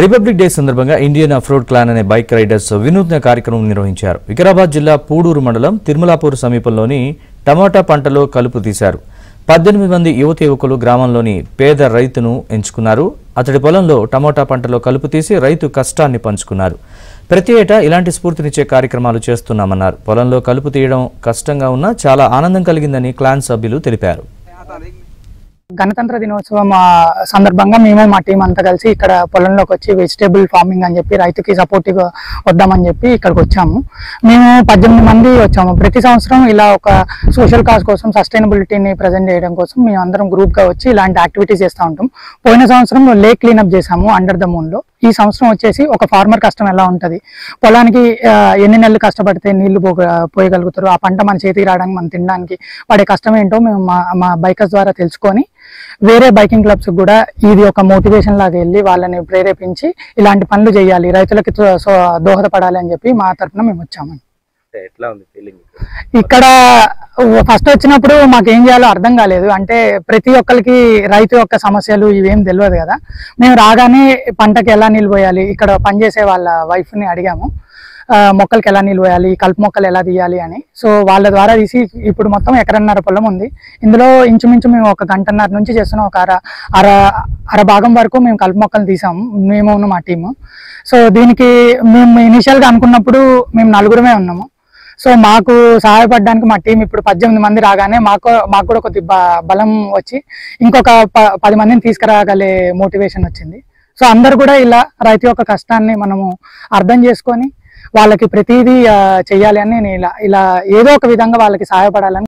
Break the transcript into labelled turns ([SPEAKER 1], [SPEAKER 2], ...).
[SPEAKER 1] Republic day సందర్భంగా Indian off-road clan అనే bike riders వినూత్న కార్యక్రమం నిర్వహించారు. వికారాబాద్ జిల్లా పూడూరు మండలం తిరుమలాపూర్ సమీపంలోని టమాటా పంటలో కలుపు తీశారు. 18 మంది యువకులు గ్రామంలోని పేద రైతును ఎంచుకున్నారు. అతడి పొలంలో టమాటా పంటలో కలుపు తీసి రైతు కష్టాన్ని పంచుకున్నారు. ప్రతి ఏటా ఇలాంటి స్ఫూర్తినిచ్చే కార్యక్రమాలు చేస్తున్నామన్నారు. పొలంలో కలుపు తీయడం కష్టంగా ఉన్నా చాలా ఆనందం కలిగిందని క్లాన్ సభ్యులు తెలిపారు.
[SPEAKER 2] గణతంత్ర దినోత్సవం సందర్భంగా మేము మా టీం అంతా కలిసి ఇక్కడ పొలంలోకి వచ్చి వెజిటేబుల్ ఫార్మింగ్ అని చెప్పి రైతుకి సపోర్టివ్ వద్దామని చెప్పి ఇక్కడికి వచ్చాము. మేము 18 మంది వచ్చాము. ప్రతి సంవత్సరం ఇలా ఒక సోషల్ కాజ్ కోసం సస్టైనబిలిటీని ప్రజెంట్ చేయడం కోసం మేము అందరం గ్రూప్గా వచ్చి ఇలాంటి యాక్టివిటీస్ చేస్తూ ఉంటాం. పోయిన సంవత్సరం లేక్ క్లీనప్ చేసాము అండర్ ద మూన్లో. ఈ సంవత్సరం వచ్చేసి ఒక ఫార్మర్ కష్టం ఎలా ఉంటుంది, పొలానికి ఎన్ని నెలలు కష్టపడితే నీళ్లు పోయగలుగుతారు, ఆ పంట మన చేతికి రావడానికి మనం తినడానికి పడే కష్టం ఏంటో మేము మా బైకర్స్ ద్వారా తెలుసుకొని వేరే బైకింగ్ క్లబ్స్ కూడా ఇది ఒక మోటివేషన్ లాగా వెళ్ళి వాళ్ళని ప్రేరేపించి ఇలాంటి పనులు చేయాలి, రైతులకి దోహదపడాలి అని చెప్పి మా తరఫున మేము వచ్చాము. ఇక్కడ ఫస్ట్ వచ్చినప్పుడు మాకేం చేయాలో అర్థం కాలేదు. అంటే ప్రతి ఒక్కరికి రైతు యొక్క సమస్యలు ఇవేం తెలియదు కదా. మేము రాగానే పంటకి ఎలా నీళ్ళు పోయాలి, ఇక్కడ పనిచేసే వాళ్ళ వైఫ్ని అడిగాము, మొక్కలకి ఎలా నీళ్ళు పోయాలి, కలుపు మొక్కలు ఎలా తీయాలి అని. సో వాళ్ళ ద్వారా తీసి ఇప్పుడు మొత్తం ఎకరన్నర పొలం ఉంది. ఇందులో ఇంచుమించు మేము ఒక గంటన్నర నుంచి చేస్తున్నాం. ఒక అర భాగం వరకు మేము కలుపు మొక్కలు తీసాము, మేము మా టీము. సో దీనికి మేము ఇనిషియల్గా అనుకున్నప్పుడు మేము నలుగురమే ఉన్నాము. సో మాకు సహాయపడడానికి మా టీం ఇప్పుడు 18 మంది రాగానే మాకు కూడా కొద్ది బలం వచ్చి ఇంకొక 10 మందిని తీసుకురాగలే మోటివేషన్ వచ్చింది. సో అందరు కూడా ఇలా రైతు యొక్క కష్టాన్ని మనము అర్థం చేసుకొని వాళ్ళకి ప్రతిదీ చెయ్యాలి అని నేను ఇలా ఏదో ఒక విధంగా వాళ్ళకి సహాయపడాలని